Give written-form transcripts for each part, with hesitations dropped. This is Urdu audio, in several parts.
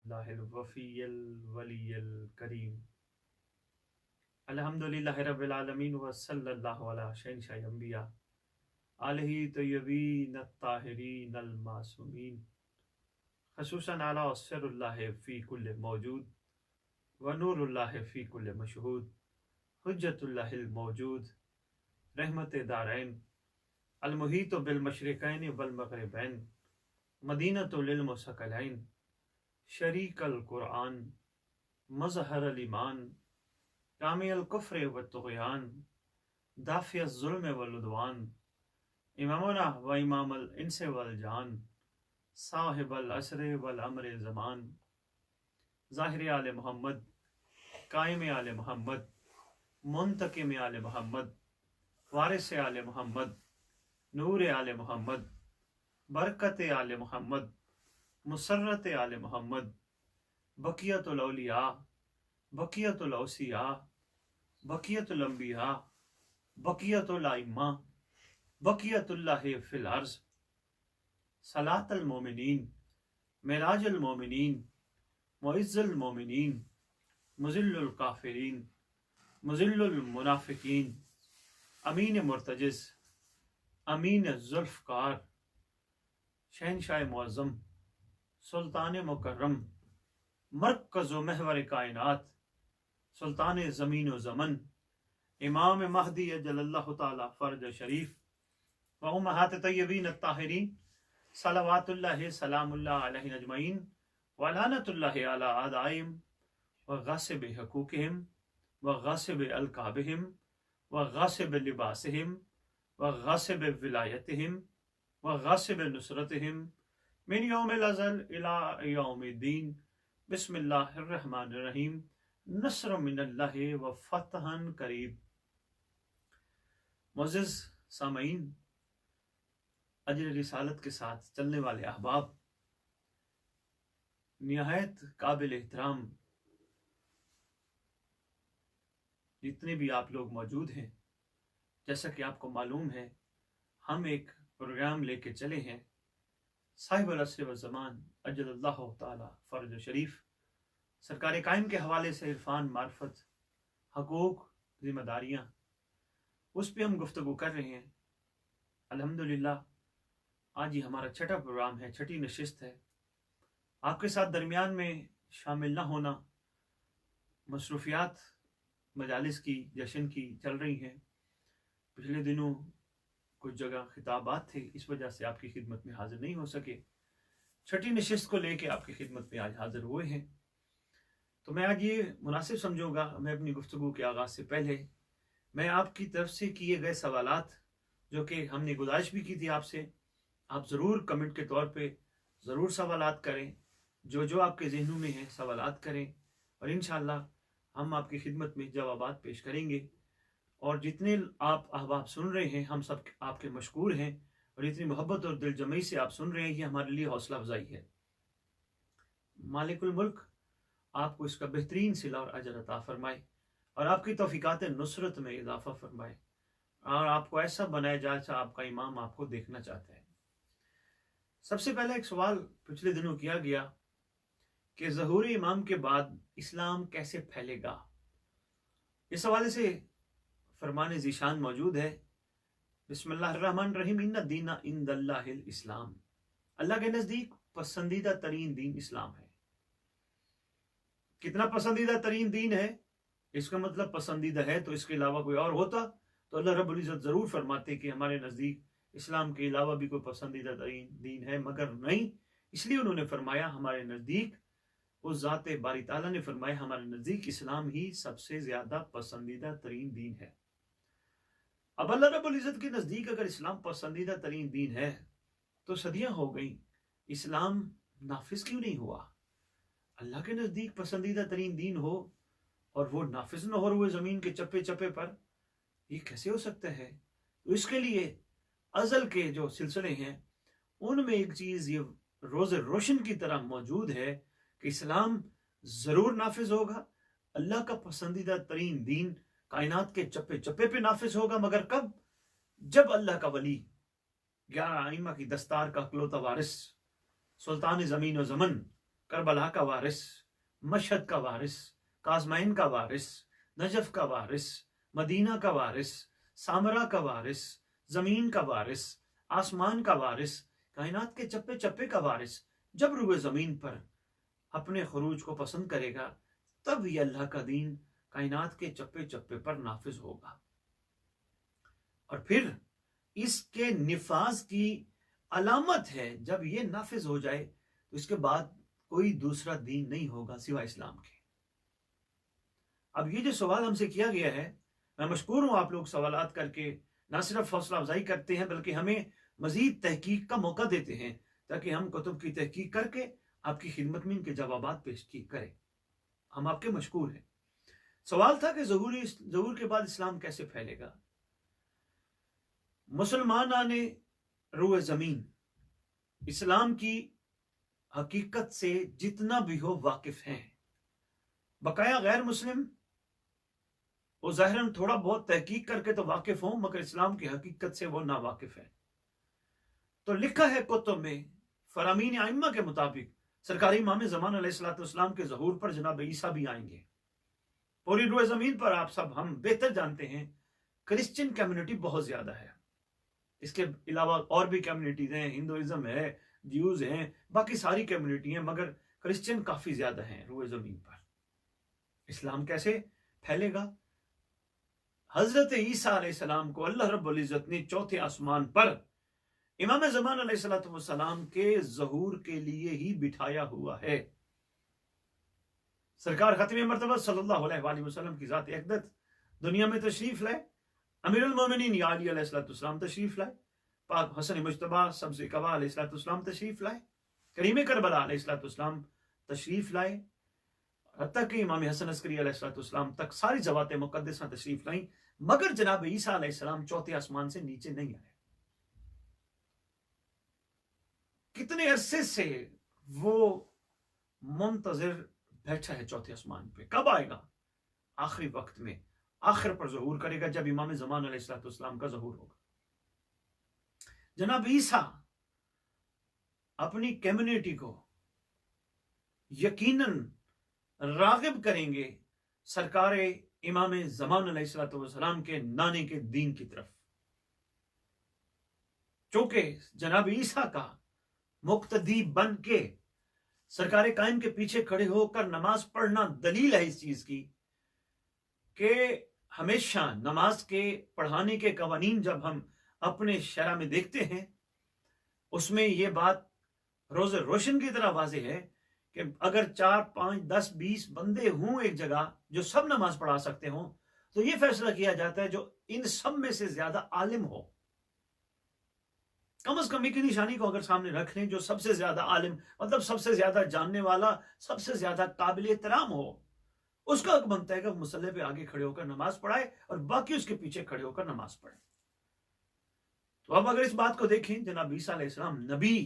اللہ الوفی الولی الکریم الحمدللہ رب العالمین وصلی اللہ علی شہنشاہ انبیاء آلہ طیبین الطاہرین المعصومین خصوصاً علی سر اللہ فی کل موجود ونور اللہ فی کل مشہود حجت اللہ الموجود رحمت دارین المحیط بالمشرقین والمغربین مدینۃ للمثقلین شریک القرآن مظہر الایمان کامی الکفر والطغیان دافع الظلم والعدوان امامنا و امام الانس والجان صاحب العصر والامر زمان ظاہر آل محمد قائم آل محمد منتقم آل محمد وارث آل محمد نور آل محمد برکت آل محمد مسرت آل محمد بقیت الاولیاء بقیت الاوصیاء بقیت الانبیاء بقیت الائمہ بقیت اللہ فی الارض صلاۃ المومنین معراج المومنین معز المومنین مذل الکافرین مذل المنافقین امین مرتجز امین ذوالفقار شہنشاہ معظم سلطان مکرم مرکز و محور کائنات سلطان زمین و زمن امام مہدی اجل اللہ تعالی فرج شریف و امہات طیبین الطاہرین صلوات اللہ سلام اللہ علیہ اجمعین ولعنت اللہ علی اعدائہم و غاصب حقوقہم و غاصب القابہم و غاصب لباسہم و غاصب ولایتہم و غاصب نصرتہم من یوم الازل الى یوم الدین بسم اللہ الرحمن الرحیم نصر من اللہ و فتح قریب۔ معزز سامعین، اجر رسالت کے ساتھ چلنے والے احباب، نہایت قابل احترام جتنے بھی آپ لوگ موجود ہیں، جیسا کہ آپ کو معلوم ہے ہم ایک پروگرام لے کے چلے ہیں صاحب العصر والزمان اجل اللہ تعالی فرج شریف، سرکار قائم کے حوالے سے عرفان، معرفت، حقوق، ذمہ داریاں، اس پہ ہم گفتگو کر رہے ہیں۔ الحمدللہ آج ہی ہمارا چھٹا پروگرام ہے، چھٹی نشست ہے۔ آپ کے ساتھ درمیان میں شامل نہ ہونا، مصروفیات مجالس کی، جشن کی چل رہی ہیں۔ پچھلے دنوں کچھ جگہ خطابات تھے، اس وجہ سے آپ کی خدمت میں حاضر نہیں ہو سکے۔ چھٹی نشست کو لے کے آپ کی خدمت میں آج حاضر ہوئے ہیں۔ تو میں آج یہ مناسب سمجھوں گا، میں اپنی گفتگو کے آغاز سے پہلے میں آپ کی طرف سے کیے گئے سوالات، جو کہ ہم نے گزارش بھی کی تھی آپ سے، آپ ضرور کمنٹ کے طور پہ ضرور سوالات کریں، جو آپ کے ذہنوں میں ہیں سوالات کریں، اور انشاءاللہ ہم آپ کی خدمت میں جوابات پیش کریں گے۔ اور جتنے آپ احباب سن رہے ہیں، ہم سب آپ کے مشکور ہیں، اور اتنی محبت اور دل جمعی سے آپ سن رہے ہیں، یہ ہمارے لیے حوصلہ افزائی ہے۔ مالک الملک آپ کو اس کا بہترین صلہ اور اجر عطا فرمائے، اور آپ کی توفیقات نصرت میں اضافہ فرمائے، اور آپ کو ایسا بنائے جیسا آپ کا امام آپ کو دیکھنا چاہتا ہے۔ سب سے پہلے ایک سوال پچھلے دنوں کیا گیا کہ ظہور امام کے بعد اسلام کیسے پھیلے گا۔ اس حوالے سے فرمان ذیشان موجود ہے، بسم اللہ الرحمن الرحیم، ان الدین عند اللہ الاسلام، اللہ کے نزدیک پسندیدہ ترین دین اسلام ہے۔ کتنا پسندیدہ ترین دین ہے؟ اس کا مطلب پسندیدہ ہے تو اس کے علاوہ کوئی اور ہوتا تو اللہ رب العزت ضرور فرماتے کہ ہمارے نزدیک اسلام کے علاوہ بھی کوئی پسندیدہ ترین دین ہے، مگر نہیں، اس لیے انہوں نے فرمایا ہمارے نزدیک، اس ذات باری تعالیٰ نے فرمایا ہمارے نزدیک اسلام ہی سب سے زیادہ پسندیدہ ترین دین ہے۔ اب اللہ رب العزت کے نزدیک اگر اسلام پسندیدہ ترین دین ہے تو صدیاں ہو گئیں، اسلام نافذ کیوں نہیں ہوا؟ اللہ کے نزدیک پسندیدہ ترین دین ہو اور وہ نافذ نہ ہو رہے زمین کے چپے چپے پر، یہ کیسے ہو سکتا ہے؟ تو اس کے لیے ازل کے جو سلسلے ہیں ان میں ایک چیز یہ روز روشن کی طرح موجود ہے کہ اسلام ضرور نافذ ہوگا، اللہ کا پسندیدہ ترین دین کائنات کے چپے چپے پہ نافذ ہوگا، مگر کب؟ جب اللہ کا ولی، 11 ائمہ کی دستار کا اکلوتا وارث، سلطان زمین و زمن، کربلا کا وارث، مشہد کا وارث، کازمین کا وارث، نجف کا وارث، مدینہ کا وارث، سامرا کا وارث، زمین کا وارث، آسمان کا وارث، کائنات کے چپے چپے کا وارث جب روئے زمین پر اپنے خروج کو پسند کرے گا، تب یہ اللہ کا دین کائنات کے چپے چپے پر نافذ ہوگا۔ اور پھر اس کے نفاذ کی علامت ہے جب یہ نافذ ہو جائے تو اس کے بعد کوئی دوسرا دین نہیں ہوگا سوائے اسلام کے۔ اب یہ جو سوال ہم سے کیا گیا ہے، میں مشکور ہوں، آپ لوگ سوالات کر کے نہ صرف حوصلہ افزائی کرتے ہیں بلکہ ہمیں مزید تحقیق کا موقع دیتے ہیں تاکہ ہم کتب کی تحقیق کر کے آپ کی خدمت میں ان کے جوابات پیش کریں۔ ہم آپ کے مشکور ہیں۔ سوال تھا کہ ظہور کے بعد اسلام کیسے پھیلے گا؟ مسلمانان روئے زمین اسلام کی حقیقت سے جتنا بھی ہو واقف ہیں، بقایا غیر مسلم وہ ظاہراً تھوڑا بہت تحقیق کر کے تو واقف ہوں مگر اسلام کی حقیقت سے وہ نا واقف ہے۔ تو لکھا ہے کتب میں، فرامین ائمہ کے مطابق سرکاری امام زمان علیہ السلام کے ظہور پر جناب عیسیٰ بھی آئیں گے۔ پوری روئے زمین پر آپ سب ہم بہتر جانتے ہیں کرسچن کمیونٹی بہت زیادہ ہے، اس کے علاوہ اور بھی کمیونٹیز ہیں، ہندوازم ہے، جیوز ہیں، باقی ساری کمیونٹی ہیں، مگر کرسچن کافی زیادہ ہیں روئے زمین پر۔ اسلام کیسے پھیلے گا؟ حضرت عیسیٰ علیہ السلام کو اللہ رب العزت نے چوتھے آسمان پر امام زمان علیہ السلام کے ظہور کے لیے ہی بٹھایا ہوا ہے۔ سرکار ختم مرتبہ صلی اللہ علیہ وآلہ وسلم کی ذات اقدس دنیا میں تشریف لائے، امیر المومنین یا علی علیہ السلام تشریف لائے، پاک حسن مجتبیٰ سبز قبا علیہ السلام تشریف لائے، کریم کربلا علیہ السلام تشریف لائے، حتیٰ کہ امام حسن عسکری علیہ السلام تک ساری ذوات مقدسہ تشریف لائیں، مگر جناب عیسیٰ علیہ السلام چوتھے آسمان سے نیچے نہیں آئے۔ کتنے عرصے سے وہ منتظر بیٹھا ہے چوتھے آسمان پہ، کب آئے گا؟ آخری وقت میں، آخر پر ظہور کرے گا جب امام زمان علیہ السلام کا ظہور ہوگا۔ جناب عیسیٰ اپنی کمیونٹی کو یقیناً راغب کریں گے سرکار امام زمان علیہ السلام کے نانے کے دین کی طرف، چونکہ جناب عیسیٰ کا مقتدی بن کے سرکار قائم کے پیچھے کھڑے ہو کر نماز پڑھنا دلیل ہے اس چیز کی کہ ہمیشہ نماز کے پڑھانے کے قوانین جب ہم اپنے شرع میں دیکھتے ہیں اس میں یہ بات روز روشن کی طرح واضح ہے کہ اگر 4 5 10 20 بندے ہوں ایک جگہ جو سب نماز پڑھا سکتے ہوں تو یہ فیصلہ کیا جاتا ہے جو ان سب میں سے زیادہ عالم ہو، کم از کم ایک نشانی کو اگر سامنے رکھ لیں، جو سب سے زیادہ عالم مطلب سب سے زیادہ جاننے والا، سب سے زیادہ قابل احترام ہو، اس کا حق بنتا ہے کہ مصلی پہ آگے کھڑے ہو کر نماز پڑھائے اور باقی اس کے پیچھے کھڑے ہو کر نماز پڑھیں۔ تو اب اگر اس بات کو دیکھیں، جناب عیسیٰ علیہ السلام نبی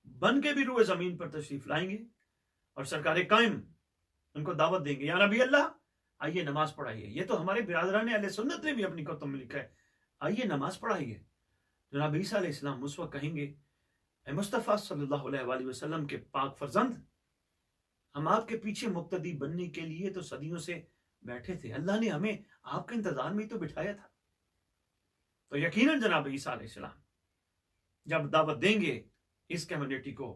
بن کے بھی روئے زمین پر تشریف لائیں گے اور سرکار قائم ان کو دعوت دیں گے، یا نبی اللہ آئیے نماز پڑھائیے۔ یہ تو ہمارے برادران اہل سنت نے بھی اپنی کتب میں لکھا ہے، آئیے نماز پڑھائیے۔ جناب عیسیٰ علیہ السلام اس وقت کہیں گے، اے مصطفیٰ صلی اللہ علیہ وآلہ وسلم کے پاک فرزند، ہم آپ کے پیچھے مقتدی بننے کے لیے تو صدیوں سے بیٹھے تھے، اللہ نے ہمیں آپ کے انتظار میں تو بٹھایا تھا۔ تو یقیناً جناب عیسیٰ علیہ السلام جب دعوت دیں گے اس کمیونٹی کو،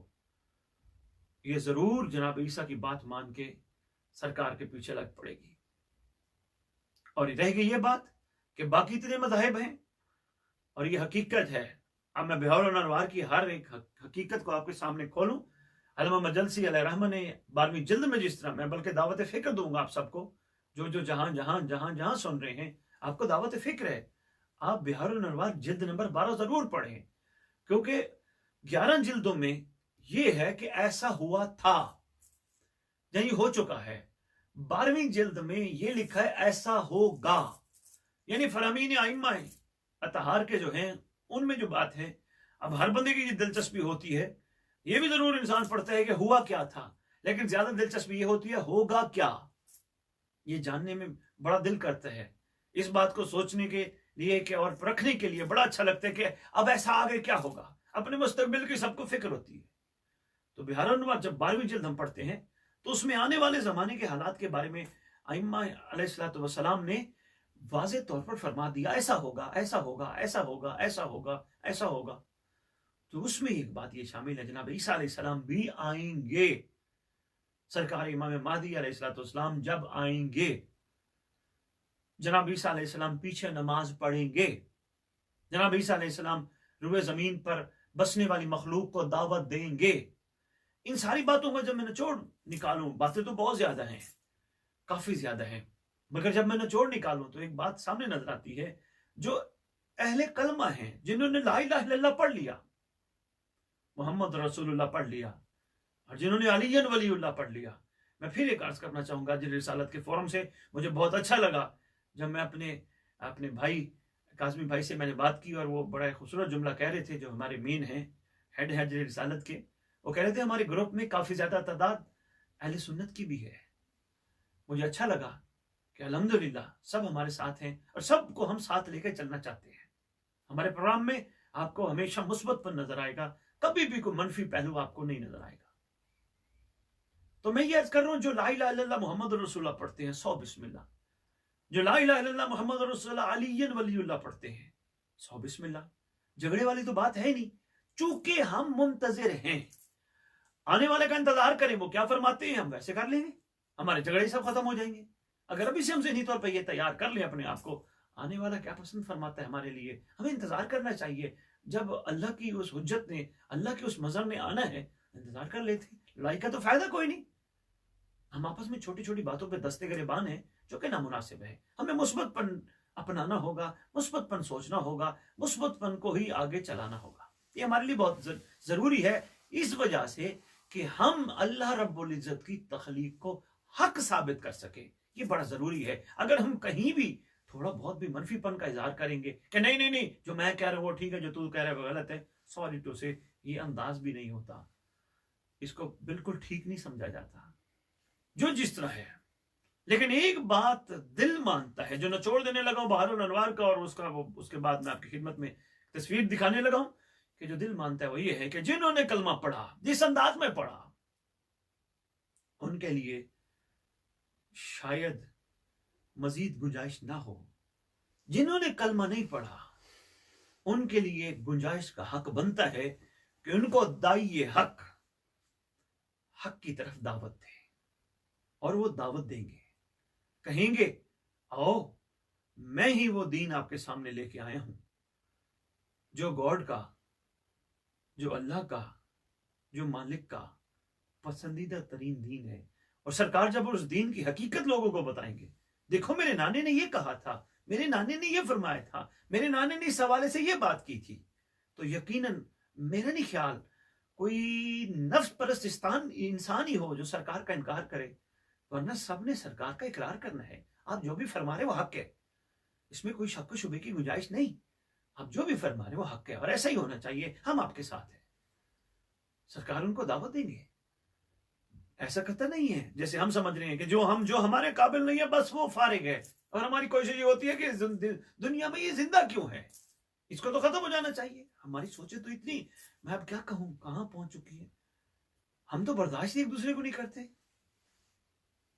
یہ ضرور جناب عیسیٰ کی بات مان کے سرکار کے پیچھے لگ پڑے گی۔ اور رہ گئی یہ بات کہ باقی اتنے مذاہب ہیں اور یہ حقیقت ہے۔ اب میں بہار الانوار کی ہر ایک حقیقت کو آپ کے سامنے کھولوں، علامہ مجلسی علیہ رحمہ نے 12ویں جلد میں جس طرح، میں بلکہ دعوت فکر دوں گا آپ سب کو، جو جہاں سن رہے ہیں، آپ کو دعوت فکر ہے، آپ بہار الانوار جلد نمبر 12 ضرور پڑھیں، کیونکہ 11 جلدوں میں یہ ہے کہ ایسا ہوا تھا، یعنی ہو چکا ہے۔ 12ویں جلد میں یہ لکھا ہے ایسا ہوگا، یعنی فرامین ائمہ اطہار کے جو ہیں ان میں جو بات ہے، اب ہر بندے کی یہ دلچسپی ہوتی ہے، یہ بھی ضرور انسان پڑھتا ہے کہ ہوا کیا تھا، لیکن زیادہ دلچسپی یہ ہوتی ہے ہوگا کیا، یہ جاننے میں بڑا دل کرتا ہے، اس بات کو سوچنے کے لیے کہ اور پرکھنے کے لیے بڑا اچھا لگتا ہے کہ اب ایسا آگے کیا ہوگا، اپنے مستقبل کی سب کو فکر ہوتی ہے۔ تو بہار الانوار جب 12ویں جلد ہم پڑھتے ہیں تو اس میں آنے والے زمانے کے حالات کے بارے میں ائمہ علیہ الصلوۃ والسلام نے واضح طور پر فرما دیا، ایسا ہوگا، ایسا ہوگا، ایسا ہوگا، ایسا ہوگا، ایسا ہوگا۔ تو اس میں ایک بات یہ شامل ہے، جناب عیسیٰ علیہ السلام بھی آئیں گے، سرکار امام مہدی علیہ الصلوۃ والسلام جب آئیں گے، جناب عیسیٰ علیہ السلام پیچھے نماز پڑھیں گے، جناب عیسیٰ علیہ السلام روئے زمین پر بسنے والی مخلوق کو دعوت دیں گے۔ ان ساری باتوں کا جب میں نچوڑ نکالوں، باتیں تو بہت زیادہ ہیں، کافی زیادہ ہیں، مگر جب میں نچوڑ نکالوں تو ایک بات سامنے نظر آتی ہے۔ جو اہل کلمہ ہیں، جنہوں نے لا الہ الا اللہ پڑھ لیا، محمد رسول اللہ پڑھ لیا، اور جنہوں نے علی ولی اللہ پڑھ لیا، میں پھر ایک عرض کرنا چاہوں گا، جن رسالت کے فورم سے مجھے بہت اچھا لگا جب میں اپنے بھائی کاظمی بھائی سے میں نے بات کی، اور وہ بڑا خوبصورت جملہ کہہ رہے تھے، جو ہمارے مین ہیں، ہیڈ ہے رسالت کے، وہ کہہ رہے تھے ہمارے گروپ میں کافی زیادہ تعداد اہل سنت کی بھی ہے۔ مجھے اچھا لگا کہ الحمدللہ سب ہمارے ساتھ ہیں، اور سب کو ہم ساتھ لے کے چلنا چاہتے ہیں۔ ہمارے پروگرام میں آپ کو ہمیشہ مثبت پر نظر آئے گا، کبھی بھی کوئی منفی پہلو آپ کو نہیں نظر آئے گا۔ تو میں یہ عرض کر رہا ہوں، جو لا الہ الا اللہ محمد رسول اللہ پڑھتے ہیں 100 بسم اللہ، جو لا الہ الا اللہ محمد رسول اللہ علی ولی اللہ پڑھتے ہیں 100 بسم اللہ، جھگڑے والی تو بات ہے نہیں، چونکہ ہم منتظر ہیں، آنے والے کا انتظار کریں، وہ کیا فرماتے ہیں ہم ویسے کر لیں گے، ہمارے جھگڑے سب ختم ہو جائیں گے۔ اگر ابھی سے ہم ذہنی طور پہ یہ تیار کر لیں اپنے آپ کو، آنے والا کیا پسند فرماتا ہے ہمارے لیے، ہمیں انتظار کرنا چاہیے۔ جب اللہ کی اس حجت نے، اللہ کی اس مظہر نے آنا ہے، انتظار کر لیتے، لڑائی کا تو فائدہ کوئی نہیں۔ ہم آپس میں چھوٹی چھوٹی باتوں پہ دستے گریبان ہیں، جو کہ نامناسب ہے۔ ہمیں مثبت پن اپنانا ہوگا، مثبت پن سوچنا ہوگا، مثبت پن کو ہی آگے چلانا ہوگا۔ یہ ہمارے لیے بہت ضروری ہے، اس وجہ سے کہ ہم اللہ رب العزت کی تخلیق کو حق ثابت کر سکیں۔ یہ بڑا ضروری ہے۔ اگر ہم کہیں بھی تھوڑا بہت بھی منفی پن کا اظہار کریں گے کہ نہیں نہیں نہیں، جو میں کہہ رہا ہوں وہ ٹھیک ہے، جو تو کہہ رہا ہے وہ غلط ہے، سوری ٹو سے، یہ انداز بھی نہیں ہوتا، اس کو بالکل ٹھیک نہیں سمجھا جاتا، جو جس طرح ہے۔ لیکن ایک بات دل مانتا ہے، جو نچوڑ دینے لگا ہوں بہار الانوار کا، اور اس کے بعد میں آپ کی خدمت میں تصویر دکھانے لگا ہوں، کہ جو دل مانتا ہے وہ یہ ہے کہ جنہوں نے کلمہ پڑھا، جس انداز میں پڑھا، ان کے لیے شاید مزید گنجائش نہ ہو۔ جنہوں نے کلمہ نہیں پڑھا، ان کے لیے گنجائش کا حق بنتا ہے کہ ان کو داعی حق کی طرف دعوت دے، اور وہ دعوت دیں گے، کہیں گے آؤ میں ہی وہ دین آپ کے سامنے لے کے آیا ہوں، جو گاڈ کا، جو اللہ کا، جو مالک کا پسندیدہ ترین دین ہے۔ اور سرکار جب اس دین کی حقیقت لوگوں کو بتائیں گے، دیکھو میرے نانے نے یہ کہا تھا، میرے نانے نے یہ فرمایا تھا، میرے نانے نے اس حوالے سے یہ بات کی تھی، تو یقیناً میرا نہیں خیال کوئی نفس پرست انسان ہی ہو جو سرکار کا انکار کرے، ورنہ سب نے سرکار کا اقرار کرنا ہے۔ آپ جو بھی فرما رہے وہ حق ہے، اس میں کوئی شک و شبے کی گنجائش نہیں، آپ جو بھی فرما رہے وہ حق ہے، اور ایسا ہی ہونا چاہیے۔ ہم آپ کے ساتھ ہیں، سرکار ان کو دعوت دیں گے۔ ایسا کرتا نہیں ہے جیسے ہم سمجھ رہے ہیں کہ جو ہمارے قابل نہیں ہے بس وہ فارغ ہے، اور ہماری کوشش یہ ہوتی ہے کہ دنیا میں یہ زندہ کیوں ہے، اس کو تو ختم ہو جانا چاہیے۔ ہماری سوچیں تو اتنی، میں اب کیا کہوں، کہاں پہنچ چکی ہے۔ ہم تو برداشت ایک دوسرے کو نہیں کرتے۔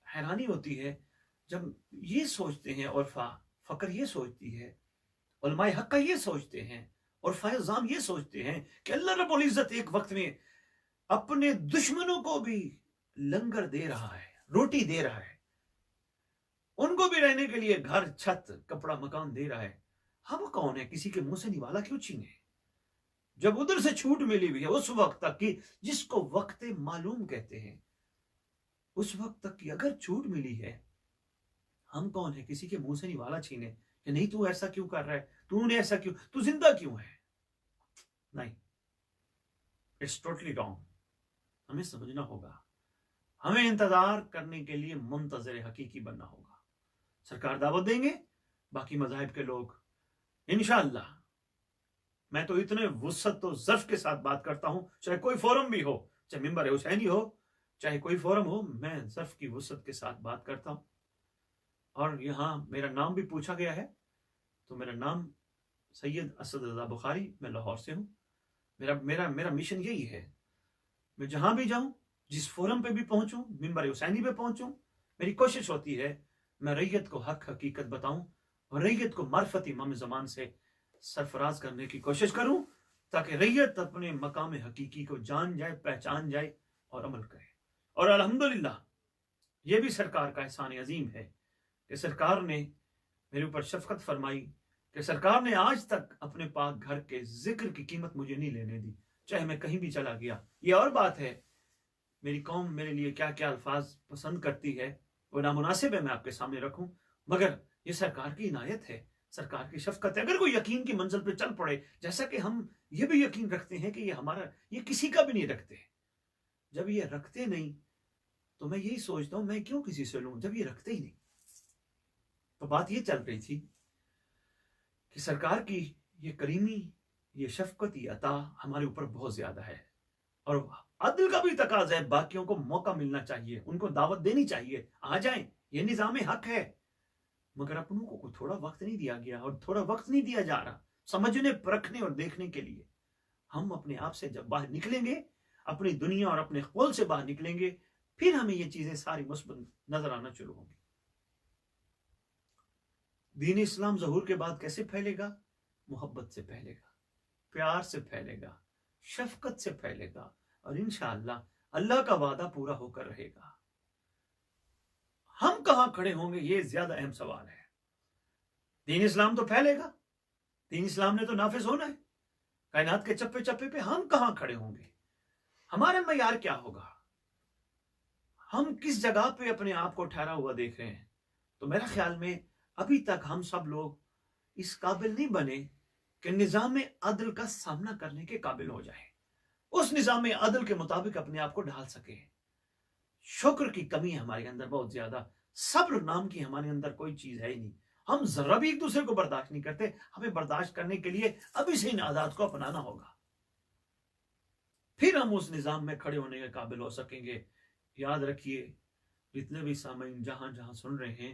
حیرانی ہوتی ہے جب یہ سوچتے ہیں، اور فقر یہ سوچتی ہے، علماء حق کا یہ سوچتے ہیں، اور فائزام یہ سوچتے ہیں کہ اللہ رب العزت ایک وقت میں اپنے دشمنوں کو بھی لنگر دے رہا ہے، روٹی دے رہا ہے، ان کو بھی رہنے کے لیے گھر، چھت، کپڑا، مکان دے رہا ہے۔ ہم کون ہیں کسی کے منہ سے نوالا کیوں چھینے؟ جب ادھر سے چھوٹ ملی ہوئی ہے اس وقت تک کی، جس کو وقت معلوم کہتے ہیں، اس وقت تک کی اگر چھوٹ ملی ہے، ہم کون ہیں کسی کے منہ سے نوالا چھینے کہ نہیں تو ایسا کیوں کر رہا ہے، تو نے ایسا کیوں، تو زندہ کیوں ہے؟ نہیں، اٹس ٹوٹلی رانگ۔ ہمیں سمجھنا ہوگا، ہمیں انتظار کرنے کے لیے منتظر حقیقی بننا ہوگا۔ سرکار دعوت دیں گے، باقی مذاہب کے لوگ انشاءاللہ۔ میں تو اتنے وسعت و ظرف کے ساتھ بات کرتا ہوں، چاہے کوئی فورم بھی ہو، چاہے ممبر حسینی ہو، چاہے کوئی فورم ہو، میں ظرف کی وسعت کے ساتھ بات کرتا ہوں۔ اور یہاں میرا نام بھی پوچھا گیا ہے، تو میرا نام سید اسد رضا بخاری، میں لاہور سے ہوں۔ میرا مشن یہی ہے میں جہاں بھی جاؤں، جس فورم پہ بھی پہنچوں، منبر حسینی پہ پہنچوں، میری کوشش ہوتی ہے میں ریت کو حق حقیقت بتاؤں اور ریت کو معرفت امام زمان سے سرفراز کرنے کی کوشش کروں، تاکہ ریت اپنے مقام حقیقی کو جان جائے، پہچان جائے اور عمل کرے۔ اور الحمدللہ یہ بھی سرکار کا احسان عظیم ہے کہ سرکار نے میرے اوپر شفقت فرمائی کہ سرکار نے آج تک اپنے پاک گھر کے ذکر کی قیمت مجھے نہیں لینے دی، چاہے میں کہیں بھی چلا گیا۔ یہ اور بات ہے میری قوم میرے لیے کیا کیا الفاظ پسند کرتی ہے، وہ نامناسب ہے میں آپ کے سامنے رکھوں، مگر یہ سرکار کی عنایت ہے، سرکار کی شفقت ہے۔ اگر کوئی یقین کی منزل پہ چل پڑے، جیسا کہ ہم یہ بھی یقین رکھتے ہیں کہ یہ ہمارا، یہ کسی کا بھی نہیں رکھتے، جب یہ رکھتے نہیں تو میں یہی سوچتا ہوں میں کیوں کسی سے لوں جب یہ رکھتے ہی نہیں۔ تو بات یہ چل رہی تھی کہ سرکار کی یہ کریمی، یہ شفقت، یہ عطا ہمارے اوپر بہت زیادہ ہے، اور عدل کا بھی تقاضا ہے، باقیوں کو موقع ملنا چاہیے، ان کو دعوت دینی چاہیے، آ جائیں، یہ نظام حق ہے، مگر اپنوں کو تھوڑا وقت نہیں دیا گیا اور تھوڑا وقت نہیں دیا جا رہا سمجھنے، پرکھنے اور دیکھنے کے لیے۔ ہم اپنے آپ سے جب باہر نکلیں گے، اپنی دنیا اور اپنے خول سے باہر نکلیں گے، پھر ہمیں یہ چیزیں ساری مثبت نظر آنا شروع ہوں گی۔ دین اسلام ظہور کے بعد کیسے پھیلے گا؟ محبت سے پھیلے گا، پیار سے پھیلے گا، شفقت سے پھیلے گا، اور انشاءاللہ اللہ کا وعدہ پورا ہو کر رہے گا۔ ہم کہاں کھڑے ہوں گے یہ زیادہ اہم سوال ہے۔ دین اسلام تو پھیلے گا، دین اسلام نے تو نافذ ہونا ہے، کائنات کے چپے چپے پہ ہم کہاں کھڑے ہوں گے؟ ہمارے معیار کیا ہوگا؟ ہم کس جگہ پہ اپنے آپ کو ٹھہرا ہوا دیکھ رہے ہیں؟ تو میرا خیال میں ابھی تک ہم سب لوگ اس قابل نہیں بنے کہ نظام عدل کا سامنا کرنے کے قابل ہو جائیں، اس نظام عدل کے مطابق اپنے آپ کو ڈھال سکے۔ شکر کی کمی ہے ہمارے اندر بہت زیادہ، صبر نام کی ہمارے اندر کوئی چیز ہے ہی نہیں، ہم ذرا بھی ایک دوسرے کو برداشت نہیں کرتے۔ ہمیں برداشت کرنے کے لیے ابھی سے ان عادات کو اپنانا ہوگا، پھر ہم اس نظام میں کھڑے ہونے کے قابل ہو سکیں گے۔ یاد رکھیے جتنے بھی سامعین جہاں جہاں سن رہے ہیں،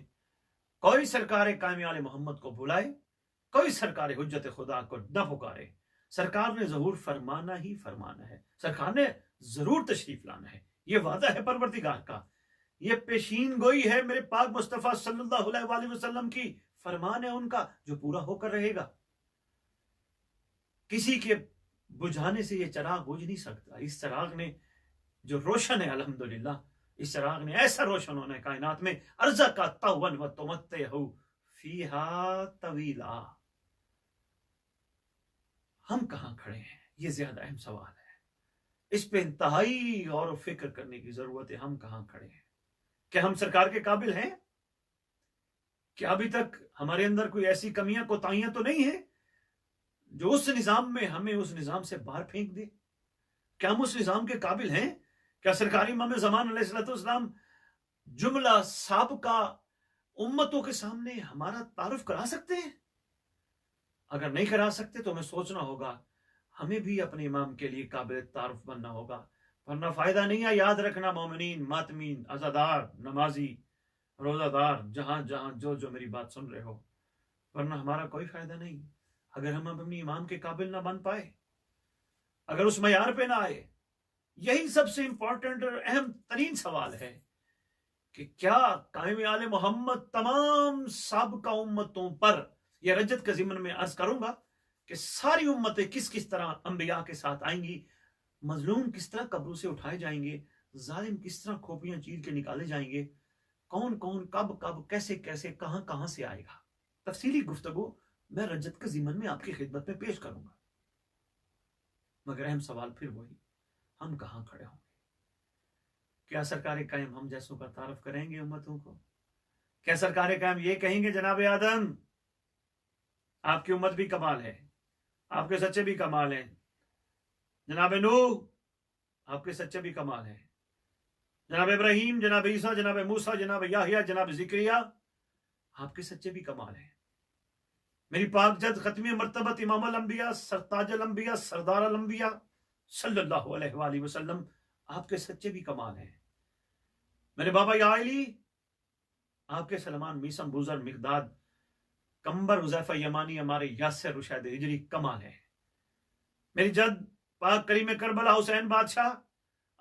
کوئی سرکار قائم آل محمد کو بھلائے، کوئی سرکار حجت خدا کو نہ پکارے۔ سرکار نے ظہور فرمانا ہی فرمانا ہے، سرکار نے ضرور تشریف لانا ہے، یہ وعدہ ہے پروردگار کا، یہ پیشین گوئی ہے میرے پاک مصطفیٰ صلی اللہ علیہ وآلہ وسلم کی، فرمان ہے ان کا جو پورا ہو کر رہے گا۔ کسی کے بجھانے سے یہ چراغ بجھ نہیں سکتا، اس چراغ نے جو روشن ہے الحمدللہ، اس چراغ نے ایسا روشن ہونا ہے کائنات میں، ارزا کا تون و تمتعہ فیہا طویلا۔ ہم کہاں کھڑے ہیں یہ زیادہ اہم سوال ہے، اس پہ انتہائی غور و فکر کرنے کی ضرورت ہے۔ ہم کہاں کھڑے ہیں؟ کیا ہم سرکار کے قابل ہیں؟ کیا ابھی تک ہمارے اندر کوئی ایسی کمیاں کوتاہیاں تو نہیں ہیں جو اس نظام میں ہمیں اس نظام سے باہر پھینک دے؟ کیا ہم اس نظام کے قابل ہیں؟ کیا سرکاری امام زمان علیہ السلام جملہ سابقہ امتوں کے سامنے ہمارا تعارف کرا سکتے ہیں؟ اگر نہیں کرا سکتے تو ہمیں سوچنا ہوگا، ہمیں بھی اپنے امام کے لیے قابل تعارف بننا ہوگا، ورنہ فائدہ نہیں ہے۔ یاد رکھنا مومنین، ماتمین، عزادار، نمازی، روزہ دار، جہاں جہاں جو میری بات سن رہے ہو، ورنہ ہمارا کوئی فائدہ نہیں اگر ہم اپنی امام کے قابل نہ بن پائے، اگر اس معیار پہ نہ آئے۔ یہی سب سے امپورٹنٹ اور اہم ترین سوال ہے کہ کیا قائم آل محمد تمام سابقہ امتوں پر، یہ رجت کے ضمن میں عرض کروں گا کہ ساری امتیں کس کس طرح انبیاء کے ساتھ آئیں گی، مظلوم کس طرح قبروں سے اٹھائے جائیں گے، ظالم کس طرح کھوپڑیاں چیر کے نکالے جائیں گے، کون کون کب کب کیسے کیسے کہاں کہاں سے آئے گا، تفصیلی گفتگو میں رجت کے ضمن میں آپ کی خدمت میں پیش کروں گا۔ مگر اہم سوال پھر وہی، ہم کہاں کھڑے ہوں گے؟ کیا سرکار قائم ہم جیسوں کا تعارف کریں گے امتوں کو؟ کیا سرکار قائم یہ کہیں گے جناب آدم آپ کی امت بھی کمال ہے، آپ کے سچے بھی کمال ہیں، جناب نوح آپ کے سچے بھی کمال ہیں، جناب ابراہیم، جناب عیسیٰ، جناب موسیٰ، جناب یحییٰ، جناب زکریا آپ کے سچے بھی کمال ہیں، میری پاک جد ختمی مرتبت امام الانبیاء، سرتاج الانبیاء، سردار الانبیاء صلی اللہ علیہ وآلہ وسلم آپ کے سچے بھی کمال ہیں، میرے بابا یا علی آپ کے سلمان، میسم، بوزر، مقداد، کمبر، حذیفہ یمانی، ہمارے یاسر، رشید ہجری کمال ہے، میری جد پاک کریم کربلا حسین بادشاہ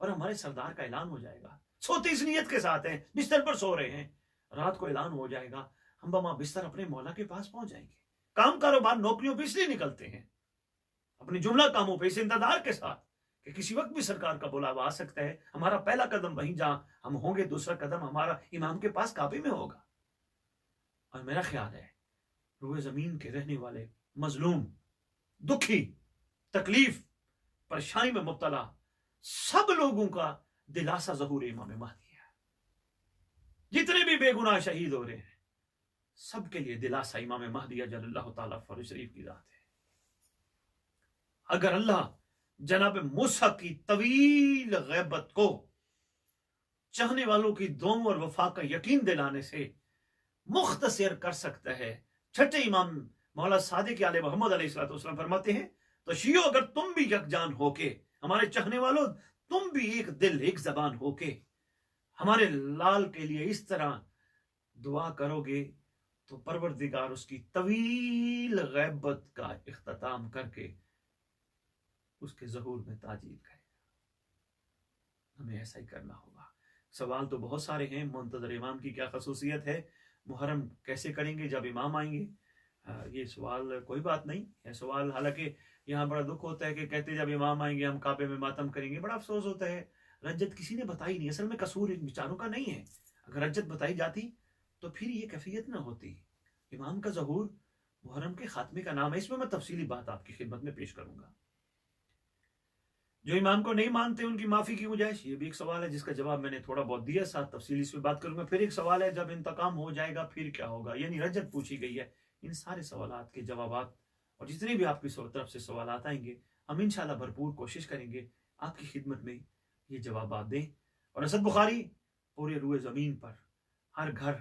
اور ہمارے سردار کا اعلان ہو جائے گا، سوتے اس نیت کے ساتھ ہیں، بستر پر سو رہے ہیں، رات کو اعلان ہو جائے گا، ہم بما بستر اپنے مولا کے پاس پہنچ جائیں گے۔ کام کاروبار نوکریوں پہ اس لیے نکلتے ہیں، اپنی جملہ کاموں پہ اس انتظار کے ساتھ کہ کسی وقت بھی سرکار کا بلاوا آ سکتا ہے۔ ہمارا پہلا قدم وہیں جہاں ہم ہوں گے، دوسرا قدم ہمارا امام کے پاس کعبے میں ہوگا۔ اور میرا خیال ہے روئے زمین کے رہنے والے مظلوم، دکھی، تکلیف، پریشانی میں مبتلا سب لوگوں کا دلاسا ظہور امام مہدی ہے۔ جتنے بھی بے گناہ شہید ہو رہے ہیں سب کے لیے دلاسا امام مہدی اجل اللہ تعالیٰ فرج شریف کی ذات ہے۔ اگر اللہ جناب موسیٰ کی طویل غیبت کو چاہنے والوں کی دعاؤں اور وفا کا یقین دلانے سے مختصر کر سکتا ہے، چھٹے امام مولا صادق علیہ محمد علیہ السلام فرماتے ہیں، تو شیعو اگر تم بھی یکجان ہو کے، ہمارے چاہنے والوں تم بھی ایک دل ایک زبان ہو کے ہمارے لال کے لیے اس طرح دعا کرو گے تو پروردگار اس کی طویل غیبت کا اختتام کر کے اس کے ظہور میں تاجیل کرے گا۔ ہمیں ایسا ہی کرنا ہوگا۔ سوال تو بہت سارے ہیں، منتظر امام کی کیا خصوصیت ہے، محرم کیسے کریں گے جب امام آئیں گے؟ یہ سوال کوئی بات نہیں ہے سوال، حالانکہ یہاں بڑا دکھ ہوتا ہے کہ کہتے جب امام آئیں گے ہم کعبے میں ماتم کریں گے، بڑا افسوس ہوتا ہے۔ رجت کسی نے بتائی نہیں، اصل میں قصور ان بیچاروں کا نہیں ہے، اگر رجت بتائی جاتی تو پھر یہ کیفیت نہ ہوتی۔ امام کا ظہور محرم کے خاتمے کا نام ہے، اس میں میں تفصیلی بات آپ کی خدمت میں پیش کروں گا۔ جو امام کو نہیں مانتے ان کی معافی کی گنجائش، یہ بھی ایک سوال ہے جس کا جواب میں نے تھوڑا بہت دیا، ساتھ تفصیلی اس میں بات کروں گا۔ پھر ایک سوال ہے جب انتقام ہو جائے گا پھر کیا ہوگا، یعنی رجت پوچھی گئی ہے۔ ان سارے سوالات کے جوابات اور جتنے بھی آپ کی طرف سے سوالات آئیں گے ہم انشاءاللہ بھرپور کوشش کریں گے آپ کی خدمت میں یہ جوابات دیں۔ اور اسد بخاری پورے روئے زمین پر ہر گھر،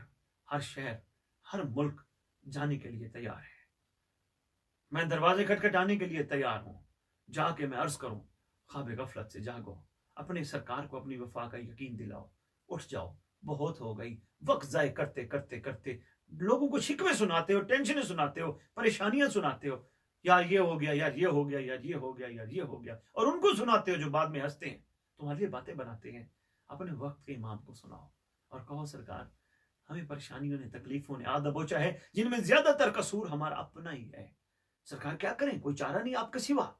ہر شہر، ہر ملک جانے کے لیے تیار ہے۔ میں دروازے کھٹکھٹانے کے لیے تیار ہوں، جا کے میں عرض کروں خواب غفلت سے جاگو، اپنے سرکار کو اپنی وفا کا یقین دلاؤ، اٹھ جاؤ، بہت ہو گئی۔ وقت ضائع کرتے کرتے کرتے لوگوں کو شکوے سناتے ہو، ٹینشنیں سناتے ہو، پریشانیاں سناتے ہو، یار یہ ہو گیا، یار یہ ہو گیا، یار یہ ہو گیا، یار یہ ہو گیا، اور ان کو سناتے ہو جو بعد میں ہنستے ہیں، تمہارے لیے باتیں بناتے ہیں۔ اپنے وقت کے امام کو سناؤ اور کہو سرکار ہمیں پریشانیوں نے، تکلیفوں نے آ دبوچا ہے، جن میں زیادہ تر قصور ہمارا اپنا ہی ہے۔ سرکار کیا کریں، کوئی چارہ نہیں آپ کے سوا،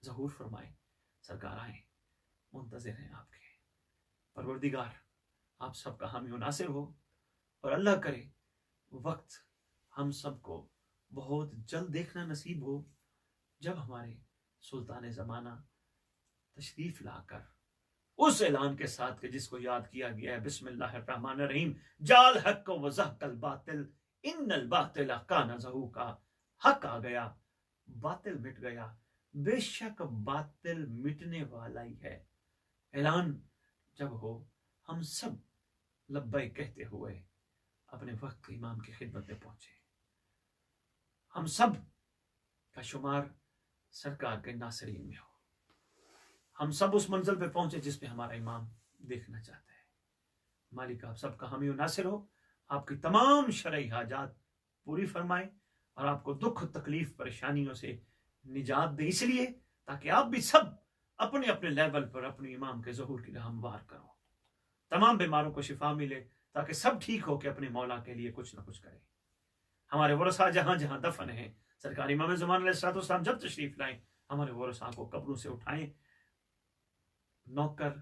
ظہور فرمائیں۔ سرکار آئیں، منتظر ہیں آپ کے۔ پروردگار آپ سب کا حامی و ناصر ہو، اور اللہ کرے وقت ہم سب کو بہت جلد دیکھنا نصیب ہو جب ہمارے سلطان زمانہ تشریف لا کر اس اعلان کے ساتھ کہ جس کو یاد کیا گیا ہے، بسم اللہ الرحمن الرحیم، جال حق و زحق الباطل ان الباطل کان زہوقا، حق آ گیا، باطل مٹ گیا، بے شک باطل مٹنے والا ہی ہے۔ اعلان جب ہو ہم سب لبیک کہتے ہوئے اپنے وقت کے امام کی خدمت میں پہنچے، ہم سب کا شمار سرکار کے ناصرین میں ہو، ہم سب اس منزل پہ پہنچے جس پہ ہمارا امام دیکھنا چاہتا ہے۔ مالک آپ سب کا حامی و ناصر ہو، آپ کی تمام شرعی حاجات پوری فرمائے اور آپ کو دکھ تکلیف پریشانیوں سے نجات دے، اس لیے تاکہ آپ بھی سب اپنے اپنے لیول پر اپنے امام کے ظہور کی راہ ہموار کرو، تمام بیماروں کو شفا ملے تاکہ سب ٹھیک ہو کے اپنے مولا کے لیے کچھ نہ کچھ کرے۔ ہمارے ورثاء جہاں جہاں دفن ہیں، سرکار امام زمان علیہ السلام جب تشریف لائیں ہمارے ورثاء کو قبروں سے اٹھائیں، نوکر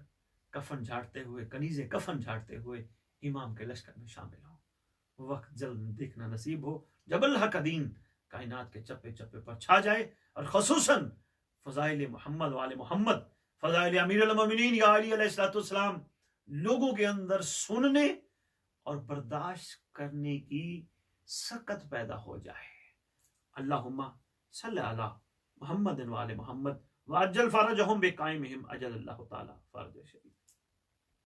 کفن جھاڑتے ہوئے، کنیزیں کفن جھاڑتے ہوئے امام کے لشکر میں شامل ہوں۔ وقت جلد دیکھنا نصیب ہو جب اللہ کا دین کائنات کے چپے چپے پر چھا جائے، اور خصوصاً فضائل محمد وآل محمد، فضائل امیر المومنین یا علی علیہ السلام لوگوں کے اندر سننے اور برداشت کرنے کی سکت پیدا ہو جائے۔ اللہم صلی علی محمد وآل محمد وعجل فرجہم بقائمہم اجل اللہ تعالی فرج شریف۔